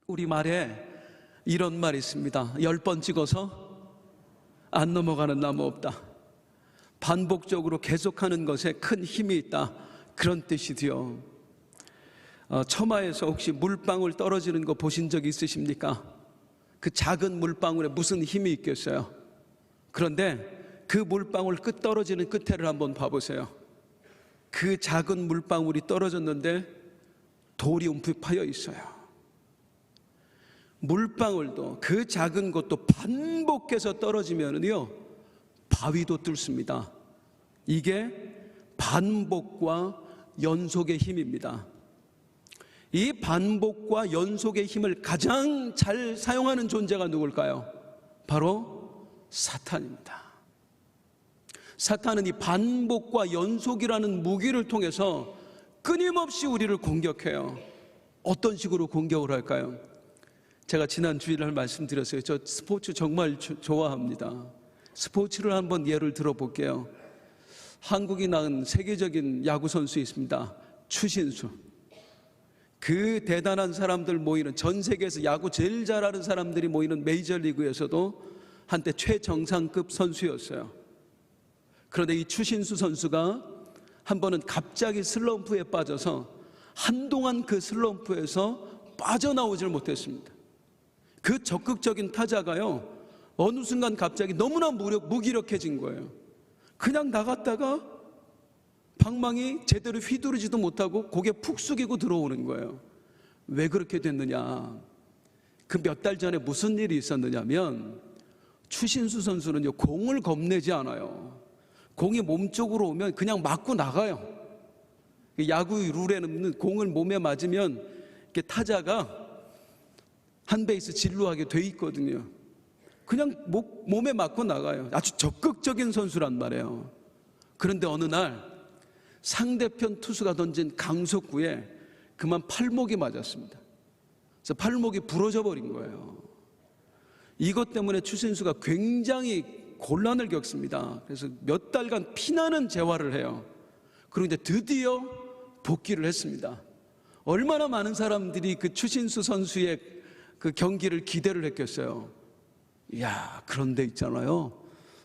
우리 말에 이런 말이 있습니다. 10번 찍어서 안 넘어가는 나무 없다. 반복적으로 계속하는 것에 큰 힘이 있다, 그런 뜻이지요. 처마에서 혹시 물방울 떨어지는 거 보신 적 있으십니까? 그 작은 물방울에 무슨 힘이 있겠어요? 그런데 그 물방울 끝 떨어지는 끝에를 한번 봐보세요. 그 작은 물방울이 떨어졌는데 돌이 움푹 파여 있어요. 물방울도, 그 작은 것도 반복해서 떨어지면요 바위도 뚫습니다. 이게 반복과 연속의 힘입니다. 이 반복과 연속의 힘을 가장 잘 사용하는 존재가 누굴까요? 바로 사탄입니다. 사탄은 이 반복과 연속이라는 무기를 통해서 끊임없이 우리를 공격해요. 어떤 식으로 공격을 할까요? 제가 지난 주일날 말씀드렸어요. 저 스포츠 정말 좋아합니다. 스포츠를 한번 예를 들어볼게요. 한국이 낳은 세계적인 야구 선수 있습니다. 추신수. 그 대단한 사람들 모이는, 전 세계에서 야구 제일 잘하는 사람들이 모이는 메이저리그에서도 한때 최정상급 선수였어요. 그런데 이 추신수 선수가 한 번은 갑자기 슬럼프에 빠져서 한동안 그 슬럼프에서 빠져나오질 못했습니다. 그 적극적인 타자가요, 어느 순간 갑자기 너무나 무기력해진 거예요. 그냥 나갔다가 방망이 제대로 휘두르지도 못하고 고개 푹 숙이고 들어오는 거예요. 왜 그렇게 됐느냐? 그 몇 달 전에 무슨 일이 있었느냐면, 추신수 선수는요 공을 겁내지 않아요. 공이 몸쪽으로 오면 그냥 맞고 나가요. 야구 룰에는 공을 몸에 맞으면 이렇게 타자가 한 베이스 진루하게 돼 있거든요. 그냥 몸에 맞고 나가요. 아주 적극적인 선수란 말이에요. 그런데 어느 날 상대편 투수가 던진 강속구에 그만 팔목이 맞았습니다. 그래서 팔목이 부러져 버린 거예요. 이것 때문에 추신수가 굉장히 곤란을 겪습니다. 그래서 몇 달간 피나는 재활을 해요. 그리고 이제 드디어 복귀를 했습니다. 얼마나 많은 사람들이 그 추신수 선수의 그 경기를 기대를 했겠어요. 이야, 그런데 있잖아요,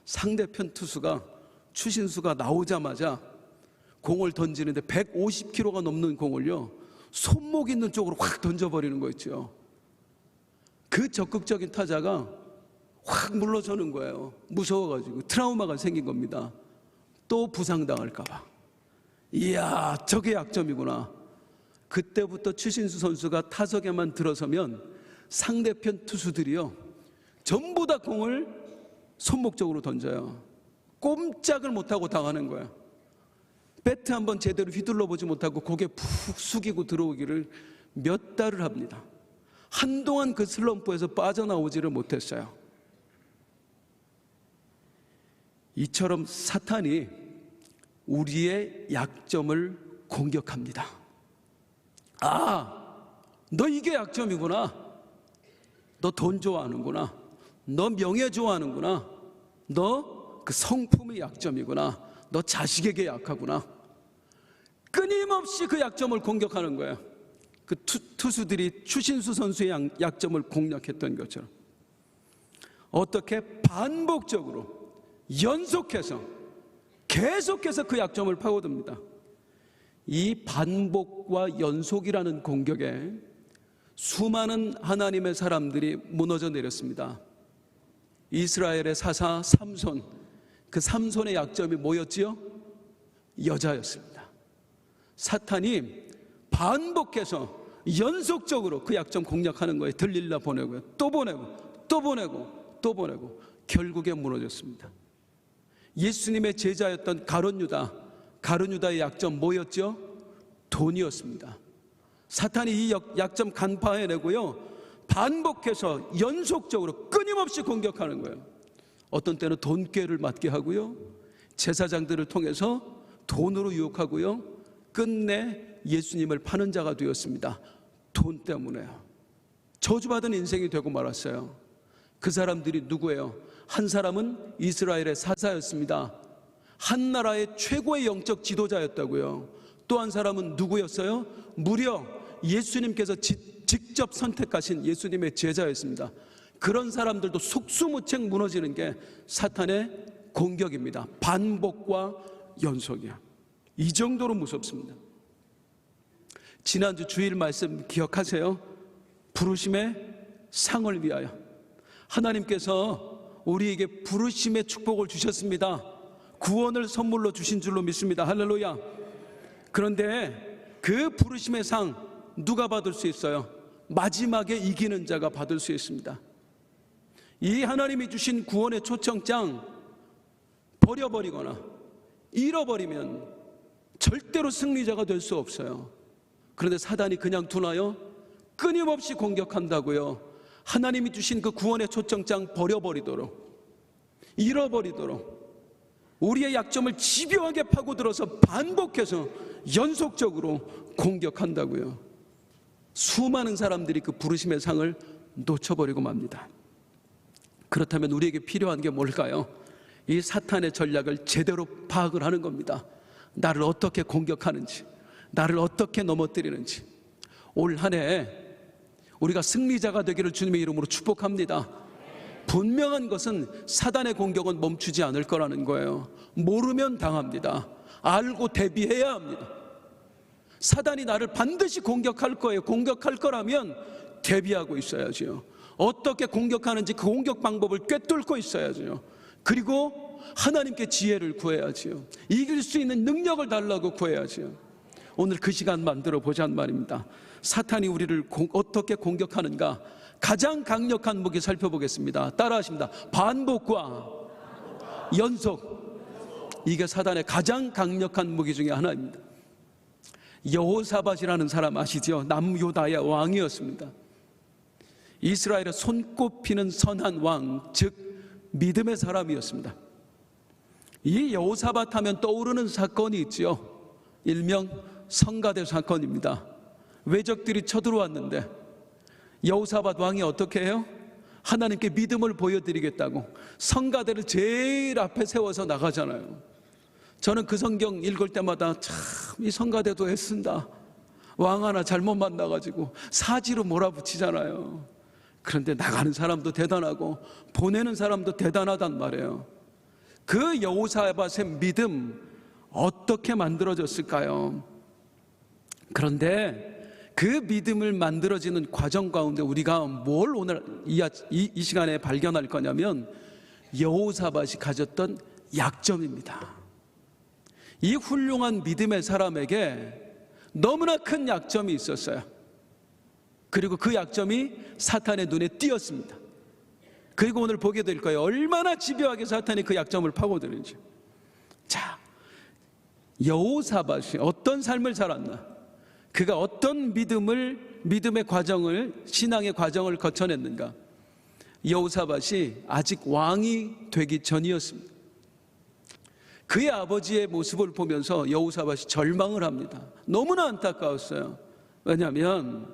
상대편 투수가, 추신수가 나오자마자 공을 던지는데 150kg가 넘는 공을요 손목 있는 쪽으로 확 던져버리는 거 있죠. 그 적극적인 타자가 확 물러서는 거예요. 무서워가지고 트라우마가 생긴 겁니다. 또 부상당할까 봐. 이야, 저게 약점이구나. 그때부터 추신수 선수가 타석에만 들어서면 상대편 투수들이요 전부 다 공을 손목 쪽으로 던져요. 꼼짝을 못하고 당하는 거예요. 배트 한번 제대로 휘둘러 보지 못하고 고개 푹 숙이고 들어오기를 몇 달을 합니다. 한동안 그 슬럼프에서 빠져나오지를 못했어요. 이처럼 사탄이 우리의 약점을 공격합니다. 아, 너 이게 약점이구나. 너 돈 좋아하는구나. 너 명예 좋아하는구나. 너 그 성품의 약점이구나. 너 자식에게 약하구나. 끊임없이 그 약점을 공격하는 거예요. 그 투수들이 추신수 선수의 약점을 공략했던 것처럼. 어떻게? 반복적으로 연속해서 계속해서 그 약점을 파고듭니다. 이 반복과 연속이라는 공격에 수많은 하나님의 사람들이 무너져 내렸습니다. 이스라엘의 사사 삼손, 그 삼손의 약점이 뭐였지요? 여자였습니다. 사탄이 반복해서 연속적으로 그 약점 공략하는 거예요. 들릴라 보내고요, 또 보내고 또 보내고 또 보내고 결국에 무너졌습니다. 예수님의 제자였던 가룟유다의 약점 뭐였죠? 돈이었습니다. 사탄이 이 약점 간파해내고요 반복해서 연속적으로 끊임없이 공격하는 거예요. 어떤 때는 돈꾀를 맞게 하고요, 제사장들을 통해서 돈으로 유혹하고요, 끝내 예수님을 파는 자가 되었습니다. 돈 때문에요. 저주받은 인생이 되고 말았어요. 그 사람들이 누구예요? 한 사람은 이스라엘의 사사였습니다. 한 나라의 최고의 영적 지도자였다고요. 또 한 사람은 누구였어요? 무려 예수님께서 직접 선택하신 예수님의 제자였습니다. 그런 사람들도 속수무책 무너지는 게 사탄의 공격입니다. 반복과 연속이야. 이 정도로 무섭습니다. 지난주 주일 말씀 기억하세요? 부르심의 상을 위하여. 하나님께서 우리에게 부르심의 축복을 주셨습니다. 구원을 선물로 주신 줄로 믿습니다. 할렐루야. 그런데 그 부르심의 상 누가 받을 수 있어요? 마지막에 이기는 자가 받을 수 있습니다. 이 하나님이 주신 구원의 초청장 버려버리거나 잃어버리면 절대로 승리자가 될 수 없어요. 그런데 사단이 그냥 두나요? 끊임없이 공격한다고요. 하나님이 주신 그 구원의 초청장 버려버리도록, 잃어버리도록, 우리의 약점을 집요하게 파고들어서 반복해서 연속적으로 공격한다고요. 수많은 사람들이 그 부르심의 상을 놓쳐버리고 맙니다. 그렇다면 우리에게 필요한 게 뭘까요? 이 사탄의 전략을 제대로 파악을 하는 겁니다. 나를 어떻게 공격하는지, 나를 어떻게 넘어뜨리는지. 올 한 해 우리가 승리자가 되기를 주님의 이름으로 축복합니다. 분명한 것은 사단의 공격은 멈추지 않을 거라는 거예요. 모르면 당합니다. 알고 대비해야 합니다. 사단이 나를 반드시 공격할 거예요. 공격할 거라면 대비하고 있어야죠. 어떻게 공격하는지 그 공격 방법을 꿰뚫고 있어야죠. 그리고 하나님께 지혜를 구해야지요. 이길 수 있는 능력을 달라고 구해야지요. 오늘 그 시간 만들어 보자는 말입니다. 사탄이 우리를 어떻게 공격하는가 가장 강력한 무기 살펴보겠습니다. 따라하십니다. 반복과 연속. 이게 사단의 가장 강력한 무기 중에 하나입니다. 여호사밧이라는 사람 아시죠? 남유다의 왕이었습니다. 이스라엘의 손꼽히는 선한 왕, 즉 믿음의 사람이었습니다. 이 여호사밧 하면 떠오르는 사건이 있죠. 일명 성가대 사건입니다. 외적들이 쳐들어왔는데 여호사밧 왕이 어떻게 해요? 하나님께 믿음을 보여드리겠다고 성가대를 제일 앞에 세워서 나가잖아요. 저는 그 성경 읽을 때마다 참 이 성가대도 애쓴다. 왕 하나 잘못 만나가지고 사지로 몰아붙이잖아요. 그런데 나가는 사람도 대단하고 보내는 사람도 대단하단 말이에요. 그 여호사밧의 믿음 어떻게 만들어졌을까요? 그런데 그 믿음을 만들어지는 과정 가운데 우리가 뭘 오늘 이 시간에 발견할 거냐면 여호사밧이 가졌던 약점입니다. 이 훌륭한 믿음의 사람에게 너무나 큰 약점이 있었어요. 그리고 그 약점이 사탄의 눈에 띄었습니다. 그리고 오늘 보게 될 거예요. 얼마나 집요하게 사탄이 그 약점을 파고드는지. 자, 여호사밧이 어떤 삶을 살았나? 그가 어떤 믿음의 과정을, 신앙의 과정을 거쳐냈는가? 여호사밧이 아직 왕이 되기 전이었습니다. 그의 아버지의 모습을 보면서 여호사밧이 절망을 합니다. 너무나 안타까웠어요. 왜냐하면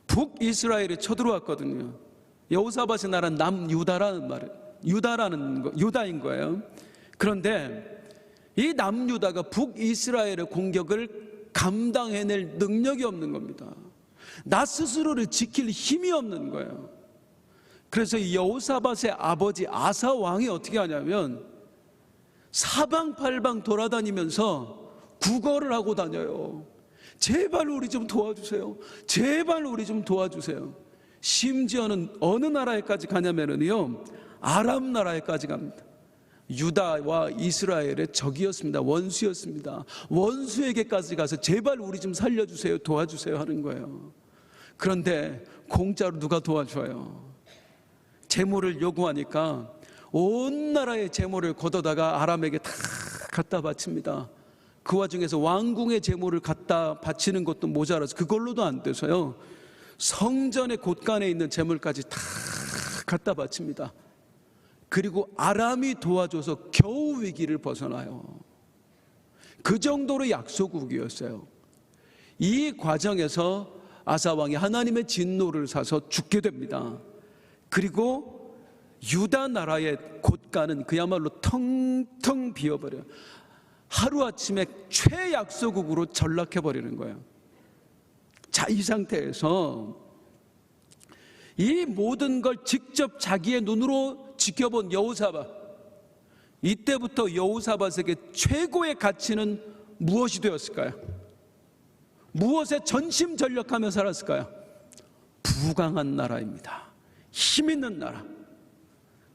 북이스라엘에 쳐들어왔거든요. 여호사밧의 나라는 남유다라는 말은 유다인 거예요. 그런데 이 남유다가 북이스라엘의 공격을 감당해낼 능력이 없는 겁니다. 나 스스로를 지킬 힘이 없는 거예요. 그래서 여호사밧의 아버지 아사 왕이 어떻게 하냐면 사방팔방 돌아다니면서 구걸을 하고 다녀요. 제발 우리 좀 도와주세요. 제발 우리 좀 도와주세요. 심지어는 어느 나라에까지 가냐면요, 아람 나라에까지 갑니다. 유다와 이스라엘의 적이었습니다. 원수였습니다. 원수에게까지 가서 제발 우리 좀 살려주세요, 도와주세요 하는 거예요. 그런데 공짜로 누가 도와줘요? 재물을 요구하니까 온 나라의 재물을 걷어다가 아람에게 다 갖다 바칩니다. 그 와중에서 왕궁의 재물을 갖다 바치는 것도 모자라서 그걸로도 안 돼서요, 성전의 곳간에 있는 재물까지 다 갖다 바칩니다. 그리고 아람이 도와줘서 겨우 위기를 벗어나요. 그 정도로 약소국이었어요. 이 과정에서 아사왕이 하나님의 진노를 사서 죽게 됩니다. 그리고 유다 나라의 곳간은 그야말로 텅텅 비어버려요. 하루아침에 최약소국으로 전락해버리는 거예요. 자, 이 상태에서 이 모든 걸 직접 자기의 눈으로 지켜본 여호사밧, 이때부터 여호사밧에게 최고의 가치는 무엇이 되었을까요? 무엇에 전심전력하며 살았을까요? 부강한 나라입니다. 힘 있는 나라,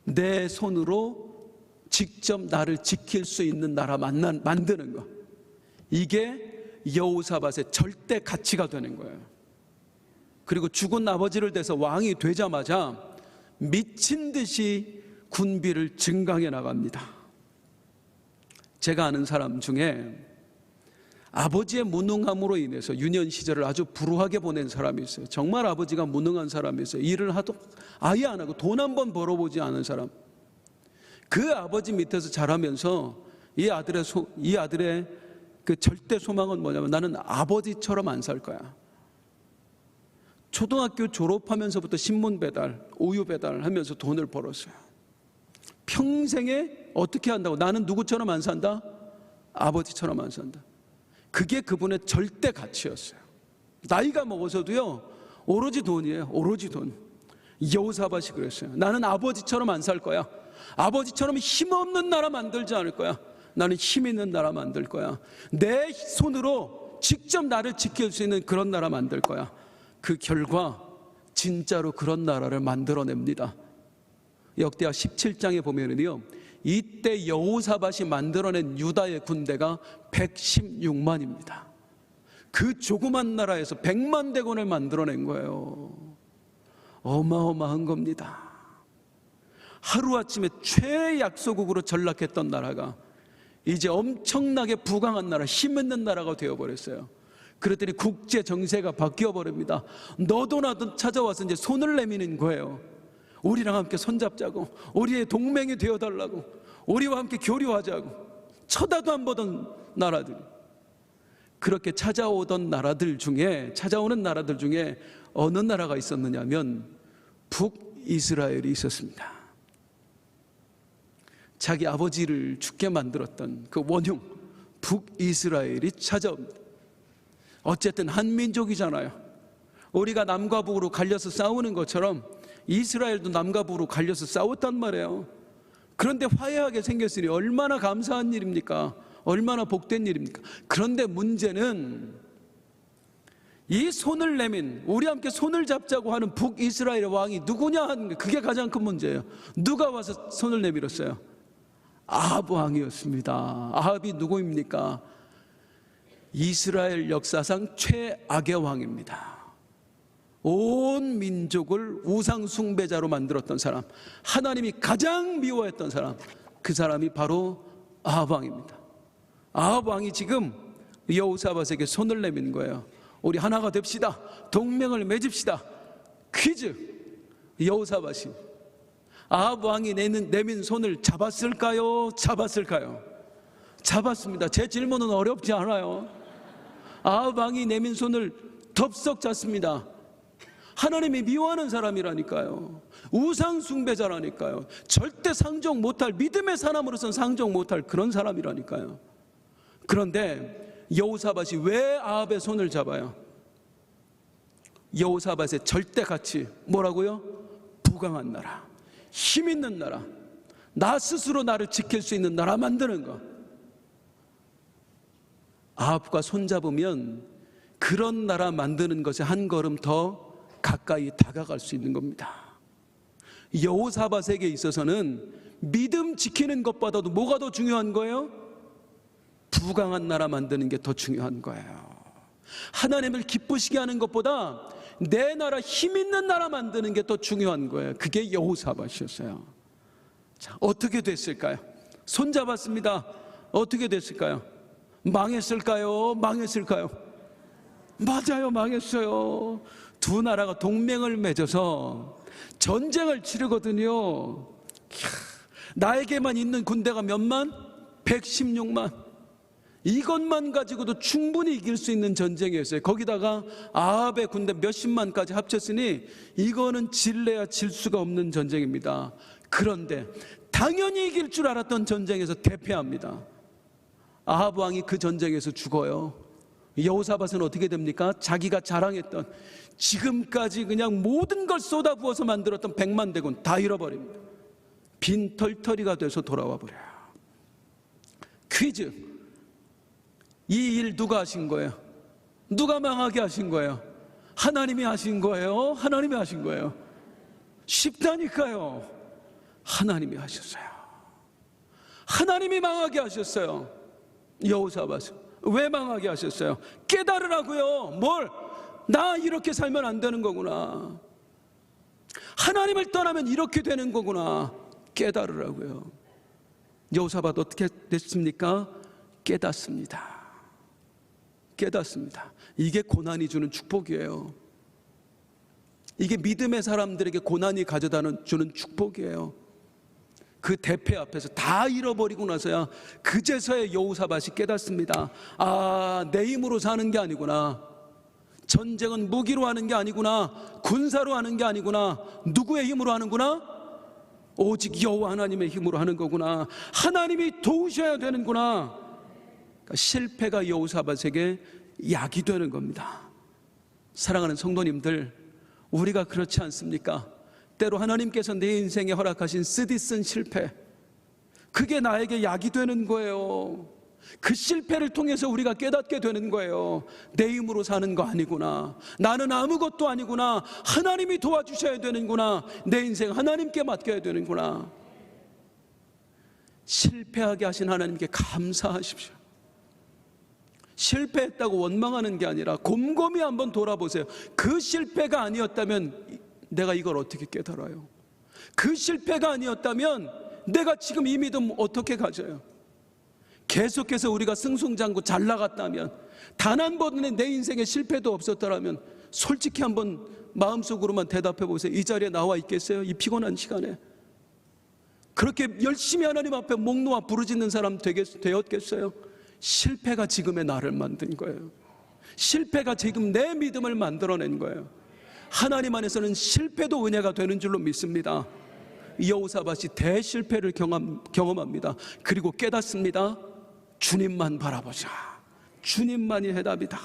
내 손으로 직접 나를 지킬 수 있는 나라 만드는 거, 이게 여호사밧의 절대 가치가 되는 거예요. 그리고 죽은 아버지를 대서 왕이 되자마자 미친 듯이 군비를 증강해 나갑니다. 제가 아는 사람 중에 아버지의 무능함으로 인해서 유년 시절을 아주 불우하게 보낸 사람이 있어요. 정말 아버지가 무능한 사람이 있어요. 일을 하도 아예 안 하고 돈 한 번 벌어보지 않은 사람. 그 아버지 밑에서 자라면서 이 아들의 그 절대 소망은 뭐냐면, 나는 아버지처럼 안 살 거야. 초등학교 졸업하면서부터 신문 배달, 우유 배달 하면서 돈을 벌었어요. 평생에 어떻게 한다고? 나는 누구처럼 안 산다? 아버지처럼 안 산다. 그게 그분의 절대 가치였어요. 나이가 먹어서도요, 오로지 돈이에요. 오로지 돈. 여호사밧이 그랬어요. 나는 아버지처럼 안 살 거야. 아버지처럼 힘없는 나라 만들지 않을 거야. 나는 힘 있는 나라 만들 거야. 내 손으로 직접 나를 지킬 수 있는 그런 나라 만들 거야. 그 결과 진짜로 그런 나라를 만들어냅니다. 역대하 17장에 보면은요, 이때 여호사밧이 만들어낸 유다의 군대가 116만입니다. 그 조그만 나라에서 100만 대군을 만들어낸 거예요. 어마어마한 겁니다. 하루아침에 최약소국으로 전락했던 나라가 이제 엄청나게 부강한 나라, 힘 있는 나라가 되어버렸어요. 그랬더니 국제 정세가 바뀌어버립니다. 너도 나도 찾아와서 이제 손을 내미는 거예요. 우리랑 함께 손잡자고, 우리의 동맹이 되어달라고, 우리와 함께 교류하자고. 쳐다도 안 보던 나라들, 그렇게 찾아오는 나라들 중에 어느 나라가 있었느냐면 북이스라엘이 있었습니다. 자기 아버지를 죽게 만들었던 그 원흉 북이스라엘이 찾아옵니다. 어쨌든 한민족이잖아요. 우리가 남과 북으로 갈려서 싸우는 것처럼 이스라엘도 남과 북으로 갈려서 싸웠단 말이에요. 그런데 화해하게 생겼으니 얼마나 감사한 일입니까? 얼마나 복된 일입니까? 그런데 문제는 이 손을 내민, 우리 함께 손을 잡자고 하는 북이스라엘의 왕이 누구냐 하는 게, 그게 가장 큰 문제예요. 누가 와서 손을 내밀었어요? 아합 왕이었습니다. 아합이 누구입니까? 이스라엘 역사상 최악의 왕입니다. 온 민족을 우상 숭배자로 만들었던 사람, 하나님이 가장 미워했던 사람, 그 사람이 바로 아합 왕입니다. 아합 왕이 지금 여호사밧에게 손을 내민 거예요. 우리 하나가 됩시다. 동맹을 맺읍시다. 퀴즈. 여호사밧이 아합 왕이 내민 손을 잡았을까요? 잡았을까요? 잡았습니다. 제 질문은 어렵지 않아요. 아합 왕이 내민 손을 덥석 잡습니다. 하나님이 미워하는 사람이라니까요. 우상 숭배자라니까요. 절대 상종 못할, 믿음의 사람으로서는 상종 못할 그런 사람이라니까요. 그런데 여호사밧이 왜 아합의 손을 잡아요? 여호사밧의 절대 가치 뭐라고요? 부강한 나라, 힘 있는 나라, 나 스스로 나를 지킬 수 있는 나라 만드는 거. 아합과 손잡으면 그런 나라 만드는 것에 한 걸음 더 가까이 다가갈 수 있는 겁니다. 여호사밧에게 있어서는 믿음 지키는 것보다도 뭐가 더 중요한 거예요? 부강한 나라 만드는 게 더 중요한 거예요. 하나님을 기쁘시게 하는 것보다 내 나라, 힘 있는 나라 만드는 게 더 중요한 거예요. 그게 여호사밧이었어요. 자, 어떻게 됐을까요? 손잡았습니다. 어떻게 됐을까요? 망했을까요? 망했을까요? 맞아요, 망했어요. 두 나라가 동맹을 맺어서 전쟁을 치르거든요. 나에게만 있는 군대가 몇만? 116만. 이것만 가지고도 충분히 이길 수 있는 전쟁이었어요. 거기다가 아합의 군대 몇십만까지 합쳤으니 이거는 질래야 질 수가 없는 전쟁입니다. 그런데 당연히 이길 줄 알았던 전쟁에서 대패합니다. 아합 왕이 그 전쟁에서 죽어요. 여호사밧은 어떻게 됩니까? 자기가 자랑했던, 지금까지 그냥 모든 걸 쏟아부어서 만들었던 100만 대군 다 잃어버립니다. 빈털터리가 돼서 돌아와 버려요. 퀴즈. 이 일 누가 하신 거예요? 누가 망하게 하신 거예요? 하나님이 하신 거예요? 하나님이 하신 거예요? 쉽다니까요. 하나님이 하셨어요. 하나님이 망하게 하셨어요. 여호사밧은 왜 망하게 하셨어요? 깨달으라고요. 뭘? 나 이렇게 살면 안 되는 거구나. 하나님을 떠나면 이렇게 되는 거구나. 깨달으라고요. 여호사밧 어떻게 됐습니까? 깨닫습니다. 깨닫습니다. 이게 고난이 주는 축복이에요. 이게 믿음의 사람들에게 고난이 가져다 주는 축복이에요. 그 대패 앞에서 다 잃어버리고 나서야 그제서야 여호사밧이 깨닫습니다. 아, 내 힘으로 사는 게 아니구나. 전쟁은 무기로 하는 게 아니구나. 군사로 하는 게 아니구나. 누구의 힘으로 하는구나? 오직 여호와 하나님의 힘으로 하는 거구나. 하나님이 도우셔야 되는구나. 그러니까 실패가 여호사밧에게 약이 되는 겁니다. 사랑하는 성도님들, 우리가 그렇지 않습니까? 때로 하나님께서 내 인생에 허락하신 쓰디쓴 실패, 그게 나에게 약이 되는 거예요. 그 실패를 통해서 우리가 깨닫게 되는 거예요. 내 힘으로 사는 거 아니구나. 나는 아무것도 아니구나. 하나님이 도와주셔야 되는구나. 내 인생 하나님께 맡겨야 되는구나. 실패하게 하신 하나님께 감사하십시오. 실패했다고 원망하는 게 아니라 곰곰이 한번 돌아보세요. 그 실패가 아니었다면 내가 이걸 어떻게 깨달아요? 그 실패가 아니었다면 내가 지금 이 믿음 어떻게 가져요? 계속해서 우리가 승승장구 잘 나갔다면, 단 한 번의 내 인생에 실패도 없었더라면 솔직히 한번 마음속으로만 대답해 보세요. 이 자리에 나와 있겠어요? 이 피곤한 시간에 그렇게 열심히 하나님 앞에 목 놓아 부르짖는 사람 되었겠어요? 실패가 지금의 나를 만든 거예요. 실패가 지금 내 믿음을 만들어낸 거예요. 하나님 안에서는 실패도 은혜가 되는 줄로 믿습니다. 여호사밧이 대실패를 경험합니다. 그리고 깨닫습니다. 주님만 바라보자. 주님만이 해답이다.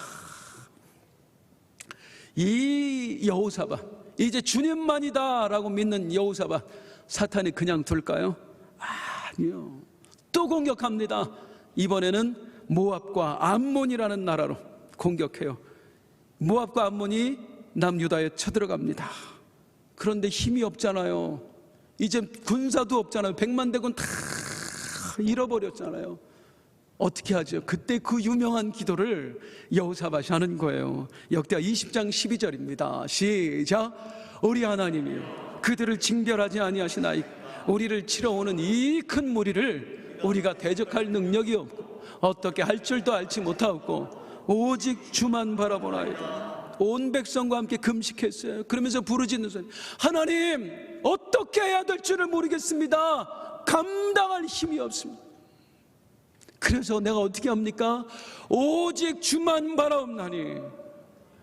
이 여호사밧, 이제 주님만이다 라고 믿는 여호사밧, 사탄이 그냥 둘까요? 아니요. 또 공격합니다. 이번에는 모압과 암몬이라는 나라로 공격해요. 모압과 암몬이 남유다에 쳐들어갑니다. 그런데 힘이 없잖아요. 이제 군사도 없잖아요. 100만 대군 다 잃어버렸잖아요. 어떻게 하죠? 그때 그 유명한 기도를 여호사밧이 하는 거예요. 역대하 20장 12절입니다. 시작. 우리 하나님이여, 그들을 징벌하지 아니하시나이까. 우리를 치러 오는 이 큰 무리를 우리가 대적할 능력이 없고 어떻게 할 줄도 알지 못하고 오직 주만 바라보나이다. 온 백성과 함께 금식했어요. 그러면서 부르짖는 소리, 하나님 어떻게 해야 될 줄을 모르겠습니다. 감당할 힘이 없습니다. 그래서 내가 어떻게 합니까? 오직 주만 바라옵나니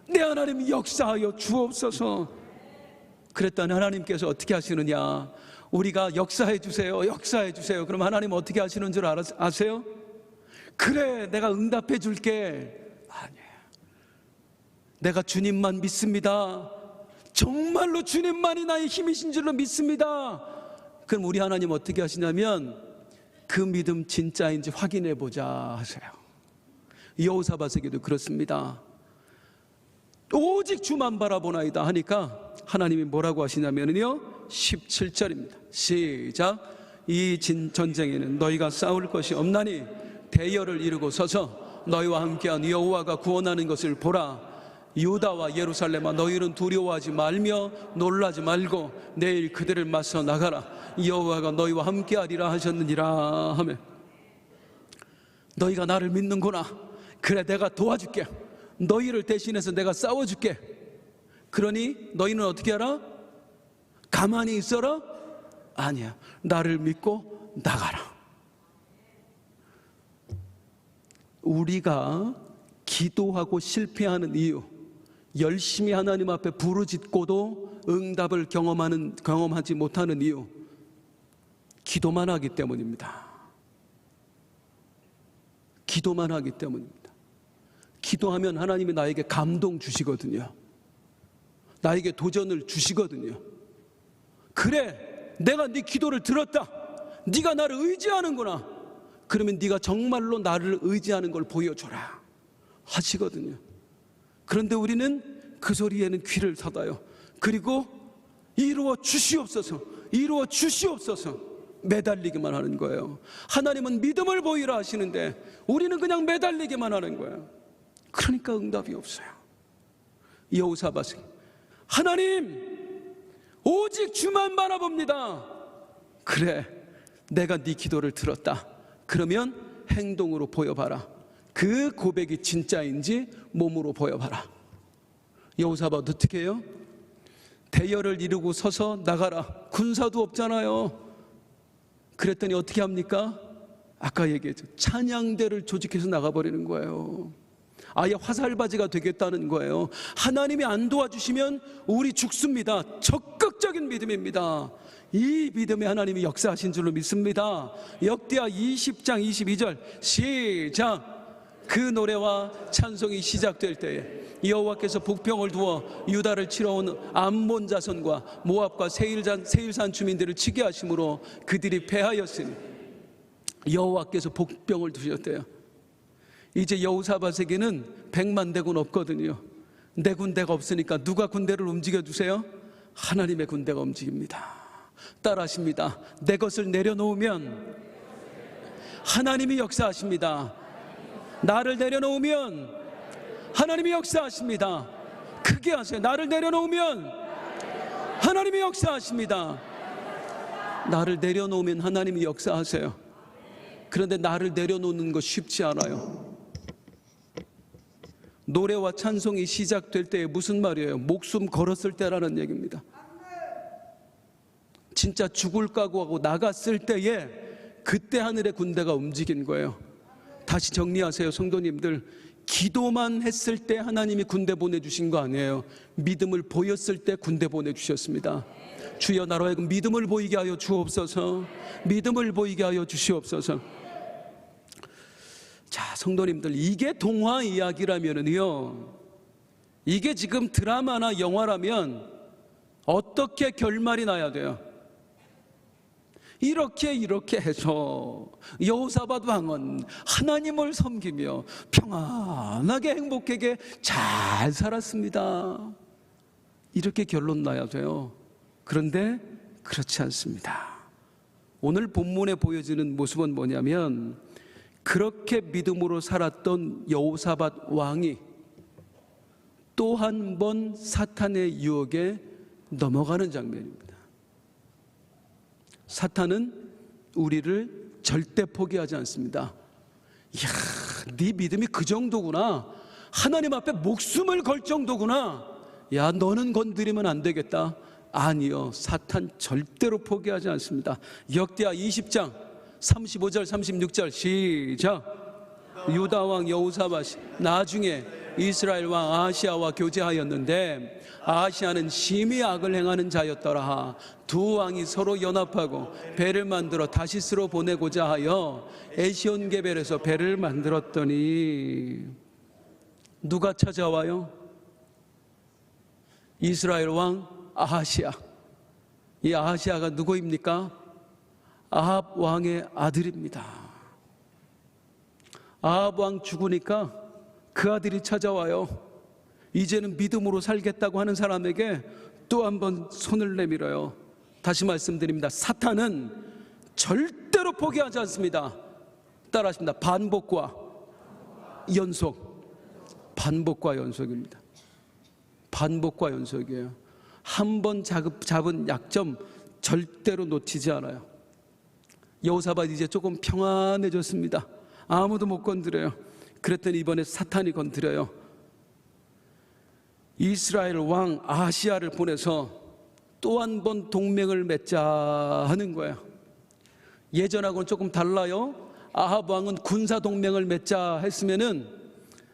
내 하나님 역사하여 주옵소서. 그랬더니 하나님께서 어떻게 하시느냐? 우리가 역사해 주세요, 역사해 주세요. 그럼 하나님 어떻게 하시는 줄 아세요? 그래, 내가 응답해 줄게. 아니에요. 내가 주님만 믿습니다. 정말로 주님만이 나의 힘이신 줄로 믿습니다. 그럼 우리 하나님 어떻게 하시냐면 그 믿음 진짜인지 확인해 보자 하세요. 여호사밧에게도 그렇습니다. 오직 주만 바라보나이다 하니까 하나님이 뭐라고 하시냐면요, 17절입니다. 시작. 이 전쟁에는 너희가 싸울 것이 없나니 대열을 이루고 서서 너희와 함께한 여호와가 구원하는 것을 보라. 유다와 예루살렘아, 너희는 두려워하지 말며 놀라지 말고 내일 그들을 맞서 나가라. 여호와가 너희와 함께하리라 하셨느니라 하며, 너희가 나를 믿는구나. 그래, 내가 도와줄게. 너희를 대신해서 내가 싸워줄게. 그러니 너희는 어떻게 하라? 가만히 있어라? 아니야. 나를 믿고 나가라. 우리가 기도하고 실패하는 이유, 열심히 하나님 앞에 부르짖고도 응답을 경험하지 못하는 이유, 기도만 하기 때문입니다. 기도만 하기 때문입니다. 기도하면 하나님이 나에게 감동 주시거든요. 나에게 도전을 주시거든요. 그래, 내가 네 기도를 들었다. 네가 나를 의지하는구나. 그러면 네가 정말로 나를 의지하는 걸 보여줘라 하시거든요. 그런데 우리는 그 소리에는 귀를 닫아요. 그리고 이루어 주시옵소서, 이루어 주시옵소서 매달리기만 하는 거예요. 하나님은 믿음을 보이라 하시는데 우리는 그냥 매달리기만 하는 거예요. 그러니까 응답이 없어요. 여호사밧이 하나님 오직 주만 바라봅니다. 그래, 내가 네 기도를 들었다. 그러면 행동으로 보여봐라. 그 고백이 진짜인지 몸으로 보여봐라. 여호사밧 어떻게 해요? 대열을 이루고 서서 나가라. 군사도 없잖아요. 그랬더니 어떻게 합니까? 아까 얘기했죠. 찬양대를 조직해서 나가버리는 거예요. 아예 화살바지가 되겠다는 거예요. 하나님이 안 도와주시면 우리 죽습니다. 적극적인 믿음입니다. 이 믿음에 하나님이 역사하신 줄로 믿습니다. 역대하 20장 22절 시작. 그 노래와 찬송이 시작될 때에 여호와께서 복병을 두어 유다를 치러 온 암몬 자손과 모압과 세일산 주민들을 치게 하심으로 그들이 패하였으니 여호와께서 복병을 두셨대요. 이제 여호사밧에게는 100만 대군 없거든요. 내 군대가 없으니까 누가 군대를 움직여 주세요? 하나님의 군대가 움직입니다. 따라하십니다. 내 것을 내려놓으면 하나님이 역사하십니다. 나를 내려놓으면 하나님이 역사하십니다. 크게 하세요. 나를 내려놓으면 하나님이 역사하십니다. 나를 내려놓으면 하나님이 역사하세요. 그런데 나를 내려놓는 거 쉽지 않아요. 노래와 찬송이 시작될 때에 무슨 말이에요? 목숨 걸었을 때라는 얘기입니다. 진짜 죽을 각오하고 나갔을 때에 그때 하늘의 군대가 움직인 거예요. 다시 정리하세요, 성도님들. 기도만 했을 때 하나님이 군대 보내주신 거 아니에요. 믿음을 보였을 때 군대 보내주셨습니다. 주여 나로 하여금 믿음을 보이게 하여 주옵소서. 믿음을 보이게 하여 주시옵소서. 자, 성도님들, 이게 동화 이야기라면은요, 이게 지금 드라마나 영화라면 어떻게 결말이 나야 돼요? 이렇게 해서 여호사밧 왕은 하나님을 섬기며 평안하게 행복하게 잘 살았습니다. 이렇게 결론 나야 돼요. 그런데 그렇지 않습니다. 오늘 본문에 보여지는 모습은 뭐냐면 그렇게 믿음으로 살았던 여호사밧 왕이 또 한 번 사탄의 유혹에 넘어가는 장면입니다. 사탄은 우리를 절대 포기하지 않습니다. 이야, 네 믿음이 그 정도구나. 하나님 앞에 목숨을 걸 정도구나. 야, 너는 건드리면 안 되겠다. 아니요, 사탄 절대로 포기하지 않습니다. 역대하 20장 35절 36절 시작. 유다 왕 여호사밧이 나중에 이스라엘 왕 아하시아와 교제하였는데 아하시아는 심히 악을 행하는 자였더라. 두 왕이 서로 연합하고 배를 만들어 다시스로 보내고자 하여 에시온게벨에서 배를 만들었더니 누가 찾아와요? 이스라엘 왕 아하시아. 이 아하시아가 누구입니까? 아합 왕의 아들입니다. 아합 왕 죽으니까 그 아들이 찾아와요. 이제는 믿음으로 살겠다고 하는 사람에게 또 한 번 손을 내밀어요. 다시 말씀드립니다. 사탄은 절대로 포기하지 않습니다. 따라하십니다. 반복과 연속. 반복과 연속입니다. 반복과 연속이에요. 한 번 잡은 약점 절대로 놓치지 않아요. 여호사밧 이제 조금 평안해졌습니다. 아무도 못 건드려요. 그랬더니 이번에 사탄이 건드려요. 이스라엘 왕 아하시아를 보내서 또 한 번 동맹을 맺자 하는 거예요. 예전하고는 조금 달라요. 아합 왕은 군사 동맹을 맺자 했으면은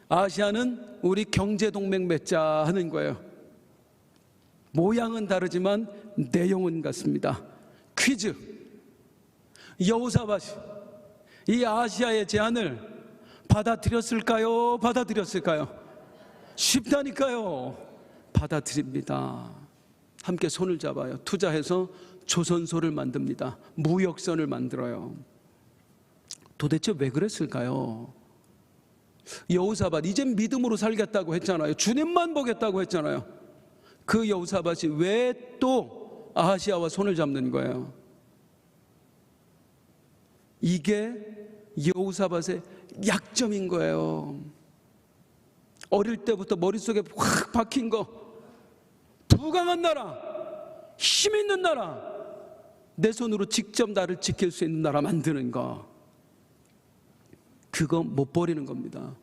아하시아는 우리 경제 동맹 맺자 하는 거예요. 모양은 다르지만 내용은 같습니다. 퀴즈. 여호사밧이 이 아하시아의 제안을 받아들였을까요? 받아들였을까요? 쉽다니까요. 받아들입니다. 함께 손을 잡아요. 투자해서 조선소를 만듭니다. 무역선을 만들어요. 도대체 왜 그랬을까요? 여호사밧 이젠 믿음으로 살겠다고 했잖아요. 주님만 보겠다고 했잖아요. 그 여호사밧이 왜 또 아하시아와 손을 잡는 거예요? 이게 여호사밧의 약점인 거예요. 어릴 때부터 머릿속에 확 박힌 거, 부강한 나라, 힘 있는 나라, 내 손으로 직접 나를 지킬 수 있는 나라 만드는 거, 그거 못 버리는 겁니다.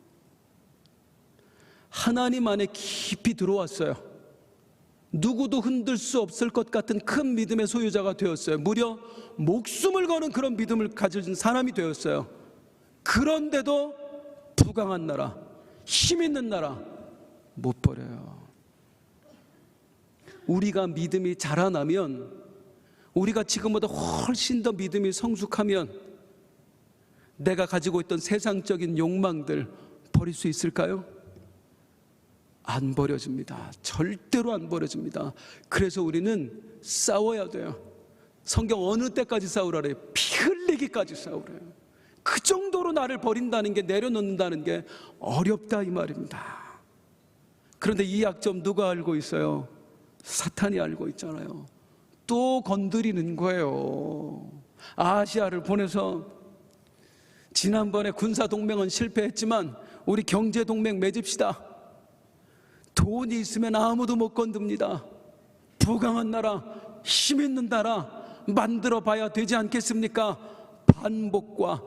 하나님 안에 깊이 들어왔어요. 누구도 흔들 수 없을 것 같은 큰 믿음의 소유자가 되었어요. 무려 목숨을 거는 그런 믿음을 가진 사람이 되었어요. 그런데도 부강한 나라, 힘 있는 나라 못 버려요. 우리가 믿음이 자라나면, 우리가 지금보다 훨씬 더 믿음이 성숙하면 내가 가지고 있던 세상적인 욕망들 버릴 수 있을까요? 안 버려집니다. 절대로 안 버려집니다. 그래서 우리는 싸워야 돼요. 성경 어느 때까지 싸우라 그래요? 피 흘리기까지 싸우래요. 그 정도로 나를 버린다는 게, 내려놓는다는 게 어렵다 이 말입니다. 그런데 이 약점 누가 알고 있어요? 사탄이 알고 있잖아요. 또 건드리는 거예요. 아시아를 보내서 지난번에 군사동맹은 실패했지만 우리 경제동맹 맺읍시다. 돈이 있으면 아무도 못 건듭니다. 부강한 나라, 힘 있는 나라 만들어 봐야 되지 않겠습니까? 반복과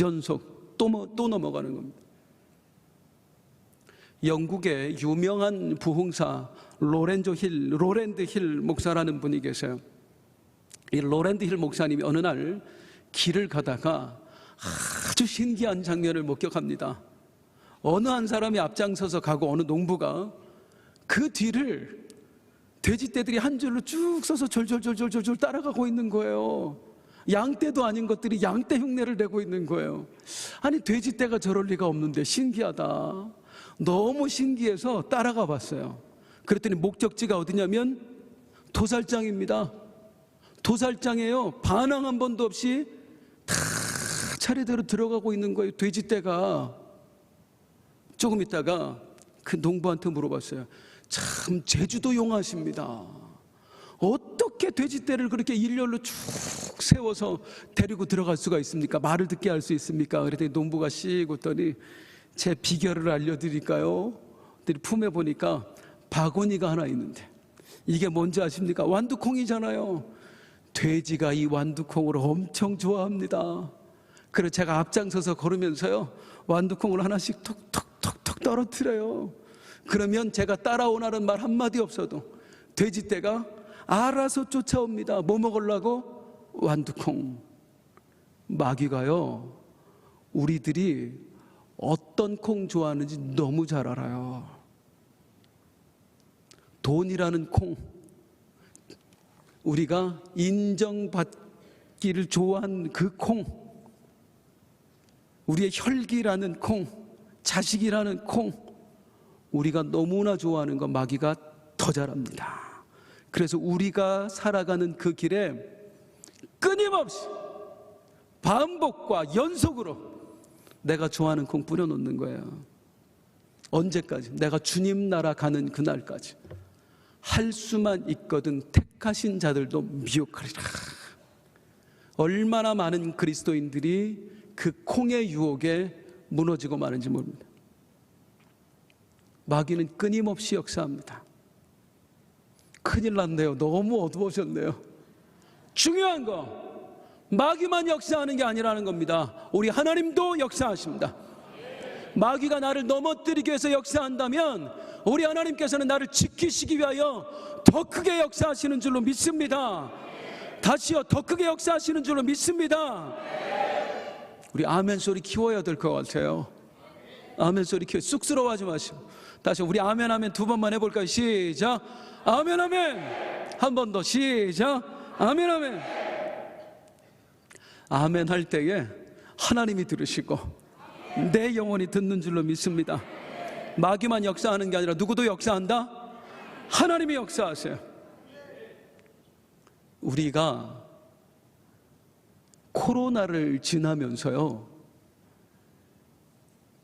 연속 또 넘어가는 겁니다. 영국의 유명한 부흥사 로랜드 힐 목사라는 분이 계세요. 이 로랜드 힐 목사님이 어느 날 길을 가다가 아주 신기한 장면을 목격합니다. 어느 한 사람이 앞장서서 가고 어느 농부가 그 뒤를 돼지떼들이 한 줄로 쭉 서서 졸졸졸졸졸 따라가고 있는 거예요. 양떼도 아닌 것들이 양떼 흉내를 내고 있는 거예요. 아니 돼지떼가 저럴 리가 없는데 신기하다. 너무 신기해서 따라가 봤어요. 그랬더니 목적지가 어디냐면 도살장입니다. 도살장이에요. 반항 한 번도 없이 다 차례대로 들어가고 있는 거예요. 돼지떼가. 조금 있다가 그 농부한테 물어봤어요. 참 제주도 용하십니다. 어떻게 돼지떼를 그렇게 일렬로 쭉 세워서 데리고 들어갈 수가 있습니까? 말을 듣게 할 수 있습니까? 그랬더니 농부가 씩 웃더니 제 비결을 알려드릴까요? 품에 보니까 바구니가 하나 있는데 이게 뭔지 아십니까? 완두콩이잖아요. 돼지가 이 완두콩을 엄청 좋아합니다. 그래서 제가 앞장서서 걸으면서요 완두콩을 하나씩 톡톡톡톡 떨어뜨려요. 그러면 제가 따라오라는 말 한마디 없어도 돼지떼가 알아서 쫓아옵니다. 뭐 먹으려고? 완두콩. 마귀가요 우리들이 어떤 콩 좋아하는지 너무 잘 알아요. 돈이라는 콩, 우리가 인정받기를 좋아하는 그 콩, 우리의 혈기라는 콩, 자식이라는 콩, 우리가 너무나 좋아하는 거 마귀가 더 잘합니다. 그래서 우리가 살아가는 그 길에 끊임없이 반복과 연속으로 내가 좋아하는 콩 뿌려놓는 거예요. 언제까지? 내가 주님 나라 가는 그날까지. 할 수만 있거든 택하신 자들도 미혹하리라. 얼마나 많은 그리스도인들이 그 콩의 유혹에 무너지고 마는지 모릅니다. 마귀는 끊임없이 역사합니다. 큰일 났네요. 너무 어두워졌네요. 중요한 거 마귀만 역사하는 게 아니라는 겁니다. 우리 하나님도 역사하십니다. 마귀가 나를 넘어뜨리기 위해서 역사한다면 우리 하나님께서는 나를 지키시기 위하여 더 크게 역사하시는 줄로 믿습니다. 다시요, 더 크게 역사하시는 줄로 믿습니다. 우리 아멘 소리 키워야 될 것 같아요. 아멘 소리 키워. 쑥스러워하지 마시고 다시 우리 아멘 아멘 두 번만 해볼까요? 시작. 아멘 아멘. 한 번 더 시작. 아멘 아멘. 아멘 할 때에 하나님이 들으시고 내 영혼이 듣는 줄로 믿습니다. 마귀만 역사하는 게 아니라 누구도 역사한다? 하나님이 역사하세요. 우리가 코로나를 지나면서요,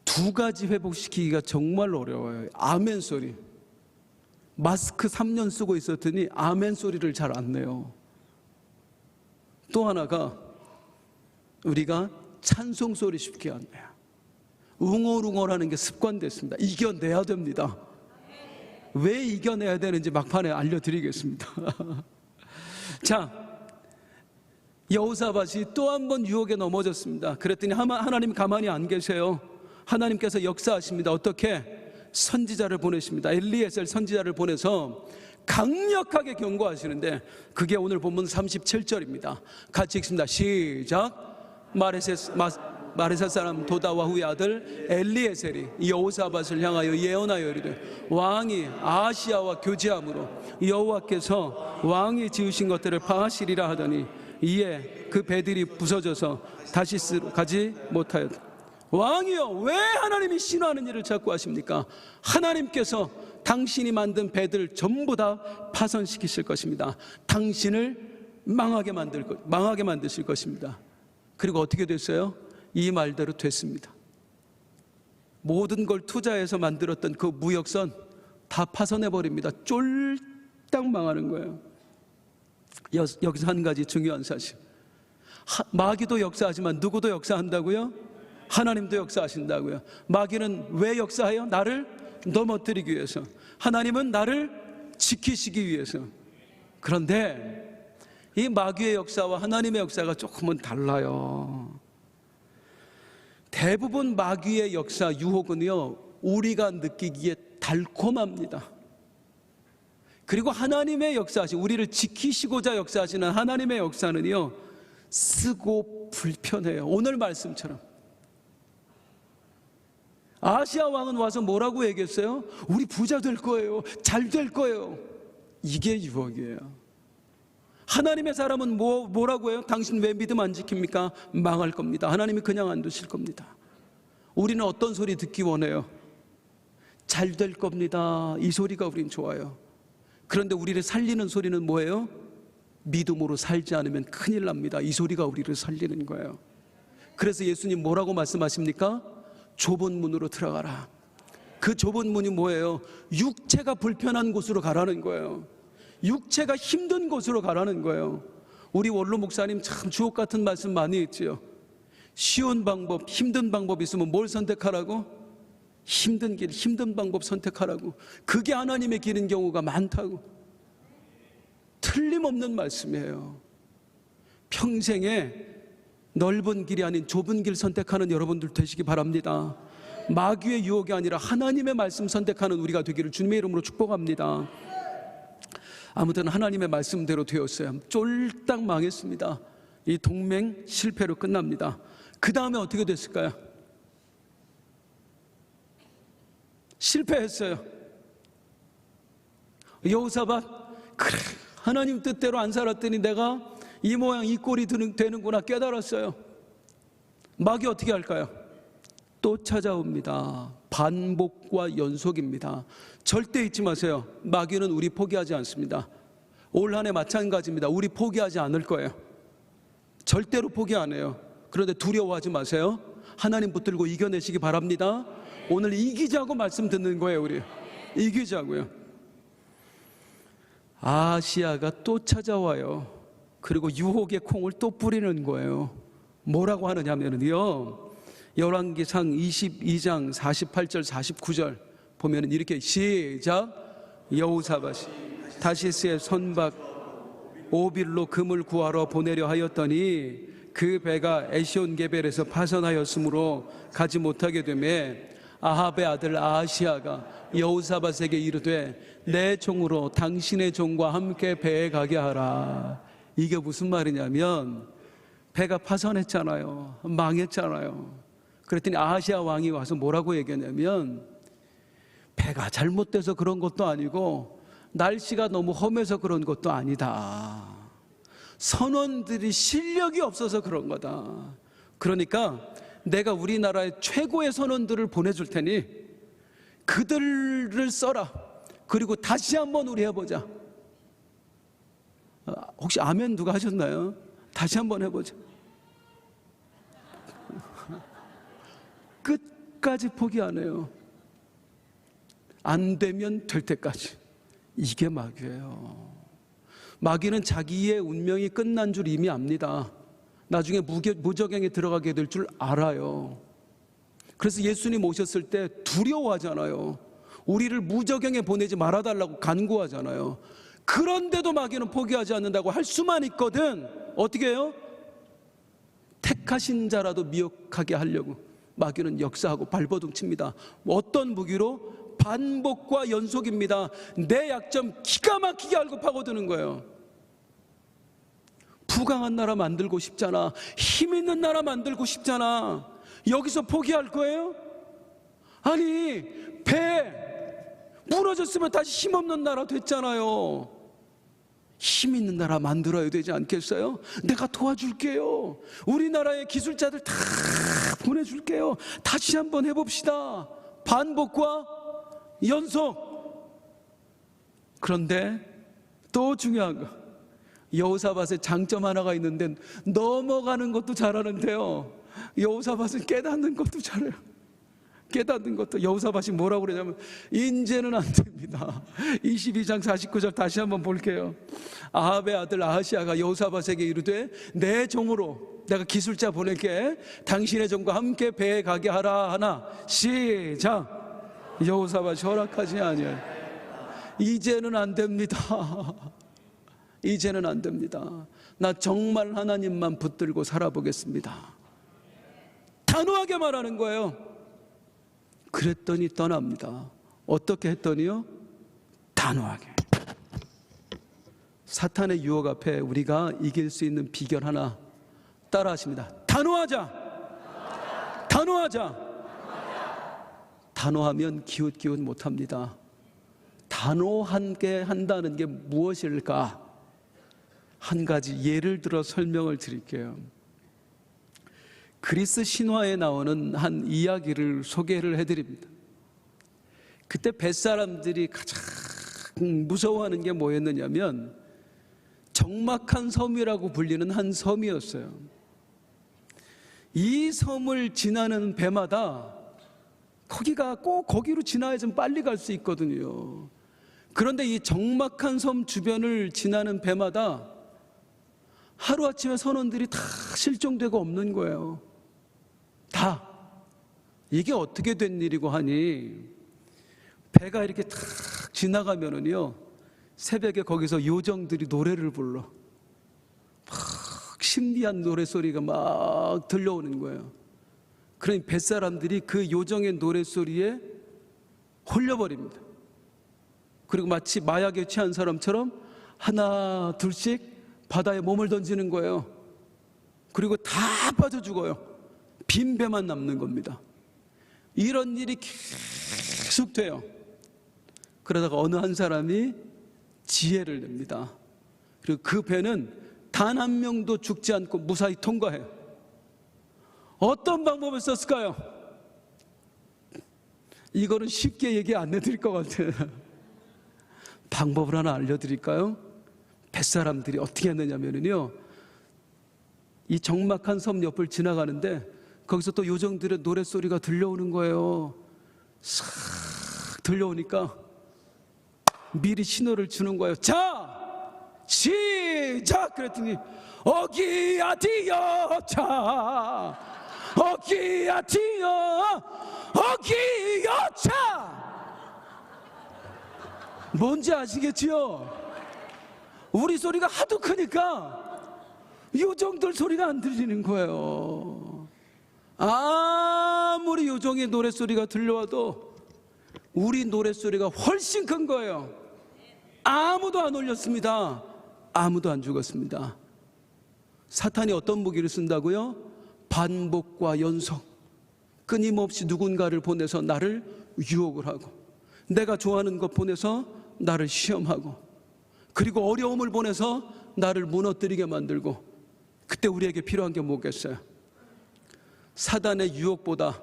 두 가지 회복시키기가 정말 어려워요. 아멘 소리. 마스크 3년 쓰고 있었더니 아멘 소리를 잘 안 내요. 또 하나가 우리가 찬송 소리 쉽게 안 내요. 웅얼웅얼하는 게 습관됐습니다. 이겨내야 됩니다. 왜 이겨내야 되는지 막판에 알려드리겠습니다. 자, 여호사밧이 또 한 번 유혹에 넘어졌습니다. 그랬더니 하나님 가만히 안 계세요. 하나님께서 역사하십니다. 어떻게? 선지자를 보내십니다. 엘리에셀 선지자를 보내서 강력하게 경고하시는데, 그게 오늘 본문 37절입니다. 같이 읽습니다. 시작. 마레셋 사람 도다와후의 아들 엘리에셀이 여호사밧을 향하여 예언하여 이르되, 왕이 아하시야와 교제함으로 여호와께서 왕이 지으신 것들을 파하시리라 하더니, 이에 그 배들이 부서져서 다시스로 가지 못하였다. 왕이여, 왜 하나님이 신호하는 일을 자꾸 하십니까? 하나님께서 당신이 만든 배들 전부 다 파손시키실 것입니다. 당신을 망하게 만드실 것입니다. 그리고 어떻게 됐어요? 이 말대로 됐습니다. 모든 걸 투자해서 만들었던 그 무역선 다 파손해버립니다. 쫄딱 망하는 거예요. 여기서 한 가지 중요한 사실, 마귀도 역사하지만 누구도 역사한다고요? 하나님도 역사하신다고요. 마귀는 왜 역사해요? 나를 넘어뜨리기 위해서. 하나님은 나를 지키시기 위해서. 그런데 이 마귀의 역사와 하나님의 역사가 조금은 달라요. 대부분 마귀의 역사, 유혹은요, 우리가 느끼기에 달콤합니다. 그리고 하나님의 역사하신, 우리를 지키시고자 역사하시는 하나님의 역사는요, 쓰고 불편해요. 오늘 말씀처럼 아시아 왕은 와서 뭐라고 얘기했어요? 우리 부자 될 거예요. 잘 될 거예요. 이게 유혹이에요. 하나님의 사람은 뭐라고 해요? 당신 왜 믿음 안 지킵니까? 망할 겁니다. 하나님이 그냥 안 두실 겁니다. 우리는 어떤 소리 듣기 원해요? 잘 될 겁니다. 이 소리가 우린 좋아요. 그런데 우리를 살리는 소리는 뭐예요? 믿음으로 살지 않으면 큰일 납니다. 이 소리가 우리를 살리는 거예요. 그래서 예수님 뭐라고 말씀하십니까? 좁은 문으로 들어가라. 그 좁은 문이 뭐예요? 육체가 불편한 곳으로 가라는 거예요. 육체가 힘든 곳으로 가라는 거예요. 우리 원로 목사님 참 주옥 같은 말씀 많이 했지요. 쉬운 방법, 힘든 방법 있으면 뭘 선택하라고? 힘든 길, 힘든 방법 선택하라고. 그게 하나님의 길인 경우가 많다고. 틀림없는 말씀이에요. 평생에 넓은 길이 아닌 좁은 길 선택하는 여러분들 되시기 바랍니다. 마귀의 유혹이 아니라 하나님의 말씀 선택하는 우리가 되기를 주님의 이름으로 축복합니다. 아무튼 하나님의 말씀대로 되었어요. 쫄딱 망했습니다. 이 동맹 실패로 끝납니다. 그 다음에 어떻게 됐을까요? 실패했어요. 여호사밧, 그래, 하나님 뜻대로 안 살았더니 내가 이 모양 이 꼴이 되는구나 깨달았어요. 마귀 어떻게 할까요? 또 찾아옵니다. 반복과 연속입니다. 절대 잊지 마세요. 마귀는 우리 포기하지 않습니다. 올 한 해 마찬가지입니다. 우리 포기하지 않을 거예요. 절대로 포기 안 해요. 그런데 두려워하지 마세요. 하나님 붙들고 이겨내시기 바랍니다. 오늘 이기자고 말씀 듣는 거예요. 우리 이기자고요. 아시아가 또 찾아와요. 그리고 유혹의 콩을 또 뿌리는 거예요. 뭐라고 하느냐면요, 열왕기상 22장 48절 49절 보면 이렇게 시작. 여호사밧이 다시스의 선박 오빌로 금을 구하러 보내려 하였더니 그 배가 에시온게벨에서 파손하였으므로 가지 못하게 되매 아합의 아들 아하시아가 여호사밧에게 이르되 내 종으로 당신의 종과 함께 배에 가게 하라. 이게 무슨 말이냐면 배가 파손했잖아요. 망했잖아요. 그랬더니 아하시아 왕이 와서 뭐라고 얘기하냐면 배가 잘못돼서 그런 것도 아니고 날씨가 너무 험해서 그런 것도 아니다. 선원들이 실력이 없어서 그런 거다. 그러니까 내가 우리나라의 최고의 선원들을 보내줄 테니 그들을 써라. 그리고 다시 한번 우리 해보자. 혹시 아멘 누가 하셨나요? 다시 한번 해보자. 끝까지 포기 안 해요. 안 되면 될 때까지. 이게 마귀예요. 마귀는 자기의 운명이 끝난 줄 이미 압니다. 나중에 무저갱에 들어가게 될 줄 알아요. 그래서 예수님 오셨을 때 두려워하잖아요. 우리를 무저갱에 보내지 말아달라고 간구하잖아요. 그런데도 마귀는 포기하지 않는다고 할 수만 있거든. 어떻게 해요? 택하신 자라도 미혹하게 하려고 마귀는 역사하고 발버둥 칩니다. 어떤 무기로? 반복과 연속입니다. 내 약점 기가 막히게 알고 파고드는 거예요. 부강한 나라 만들고 싶잖아. 힘 있는 나라 만들고 싶잖아. 여기서 포기할 거예요? 아니, 배 무너졌으면 다시 힘없는 나라 됐잖아요. 힘 있는 나라 만들어야 되지 않겠어요? 내가 도와줄게요. 우리나라의 기술자들 다 보내줄게요. 다시 한번 해봅시다. 반복과 연속. 그런데 또 중요한 거, 여호사밧의 장점 하나가 있는데 넘어가는 것도 잘하는데요, 여호사밧은 깨닫는 것도 잘해요. 깨닫는 것도. 여호사밧이 뭐라고 그러냐면 이제는 안 됩니다. 22장 49절 다시 한번 볼게요. 아합의 아들 아하시아가 여호사밧에게 이르되 내 종으로 내가 기술자 보낼게. 당신의 종과 함께 배에 가게 하라 하나. 시작. 여호사밧이 허락하지 아니하여. 이제는 안 됩니다. 이제는 안 됩니다. 나 정말 하나님만 붙들고 살아보겠습니다. 단호하게 말하는 거예요. 그랬더니 떠납니다. 어떻게 했더니요? 단호하게. 사탄의 유혹 앞에 우리가 이길 수 있는 비결 하나 따라 하십니다. 단호하자. 단호하자. 단호하면 기웃기웃 못합니다. 단호하게 한다는 게 무엇일까? 한 가지 예를 들어 설명을 드릴게요. 그리스 신화에 나오는 한 이야기를 소개를 해드립니다. 그때 뱃사람들이 가장 무서워하는 게 뭐였느냐면 적막한 섬이라고 불리는 한 섬이었어요. 이 섬을 지나는 배마다 거기가 꼭 거기로 지나야 좀 빨리 갈 수 있거든요. 그런데 이 적막한 섬 주변을 지나는 배마다 하루아침에 선원들이 다 실종되고 없는 거예요. 다. 이게 어떻게 된 일이고 하니, 배가 이렇게 탁 지나가면은요, 새벽에 거기서 요정들이 노래를 불러. 막 신비한 노래소리가 막 들려오는 거예요. 그러니 뱃사람들이 그 요정의 노래소리에 홀려버립니다. 그리고 마치 마약에 취한 사람처럼 하나 둘씩 바다에 몸을 던지는 거예요. 그리고 다 빠져 죽어요. 빈 배만 남는 겁니다. 이런 일이 계속 돼요. 그러다가 어느 한 사람이 지혜를 냅니다. 그리고 그 배는 단 한 명도 죽지 않고 무사히 통과해요. 어떤 방법을 썼을까요? 이거는 쉽게 얘기 안 해드릴 것 같아요. 방법을 하나 알려드릴까요? 뱃사람들이 어떻게 했느냐면요, 이 적막한 섬 옆을 지나가는데 거기서 또 요정들의 노랫소리가 들려오는 거예요. 싹 들려오니까 미리 신호를 주는 거예요. 자, 시작! 그랬더니 어기야디여 차, 어기야디여, 어기여 차. 뭔지 아시겠지요? 우리 소리가 하도 크니까 요정들 소리가 안 들리는 거예요. 아무리 요정의 노랫소리가 들려와도 우리 노랫소리가 훨씬 큰 거예요. 아무도 안 울렸습니다. 아무도 안 죽었습니다. 사탄이 어떤 무기를 쓴다고요? 반복과 연속. 끊임없이 누군가를 보내서 나를 유혹을 하고, 내가 좋아하는 것 보내서 나를 시험하고, 그리고 어려움을 보내서 나를 무너뜨리게 만들고. 그때 우리에게 필요한 게 뭐겠어요? 사단의 유혹보다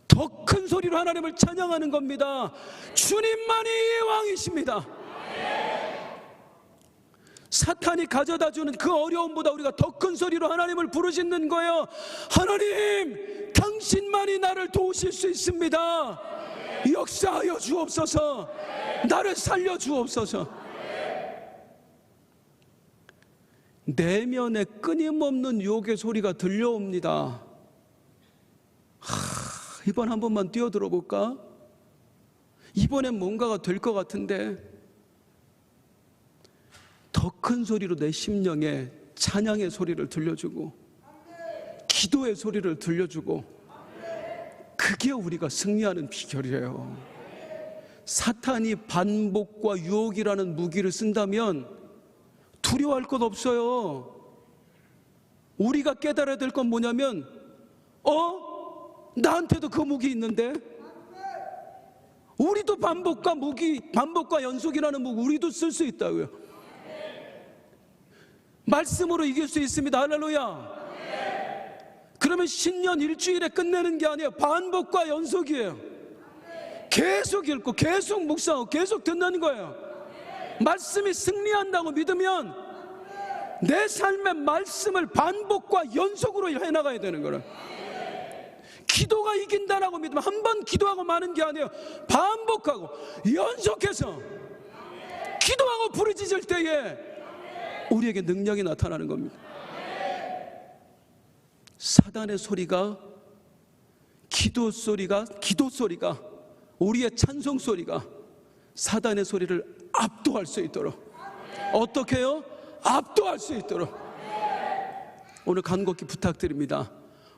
더 큰 소리로 하나님을 찬양하는 겁니다. 주님만이 왕이십니다. 사탄이 가져다주는 그 어려움보다 우리가 더 큰 소리로 하나님을 부르짖는 거예요. 하나님, 당신만이 나를 도우실 수 있습니다. 역사하여 주옵소서. 나를 살려 주옵소서. 내면에 끊임없는 유혹의 소리가 들려옵니다. 이번 한 번만 뛰어들어 볼까? 이번엔 뭔가가 될 것 같은데. 더 큰 소리로 내 심령에 찬양의 소리를 들려주고 기도의 소리를 들려주고, 그게 우리가 승리하는 비결이에요. 사탄이 반복과 유혹이라는 무기를 쓴다면 두려워할 것 없어요. 우리가 깨달아야 될 건 뭐냐면 나한테도 그 무기 있는데, 우리도 반복과 연속이라는 무기 우리도 쓸 수 있다고요. 말씀으로 이길 수 있습니다. 할렐루야. 그러면 신년 일주일에 끝내는 게 아니에요. 반복과 연속이에요. 계속 읽고 계속 묵상하고 계속 듣는 거예요. 말씀이 승리한다고 믿으면 내 삶의 말씀을 반복과 연속으로 해나가야 되는 거예요. 기도가 이긴다라고 믿으면 한 번 기도하고 마는 게 아니에요. 반복하고 연속해서 기도하고 부르짖을 때에 우리에게 능력이 나타나는 겁니다. 사단의 소리가, 기도 소리가, 우리의 찬송 소리가 사단의 소리를 압도할 수 있도록, 어떻게 해요? 압도할 수 있도록 오늘 간곡히 부탁드립니다.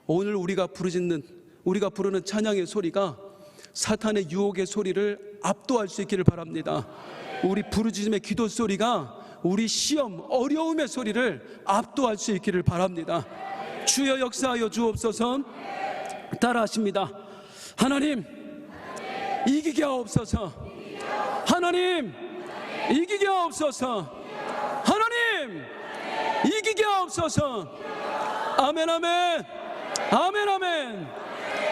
오늘 우리가 부르는 찬양의 소리가 사탄의 유혹의 소리를 압도할 수 있기를 바랍니다. 우리 부르짖음의 기도 소리가 우리 시험, 어려움의 소리를 압도할 수 있기를 바랍니다. 주여 역사하여 주옵소서. 따라하십니다. 하나님, 이기게 하옵소서. 하나님, 이기게 하옵소서. 하나님, 이기게 하옵소서. 아멘, 아멘, 아멘, 아멘.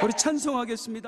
우리 찬송하겠습니다.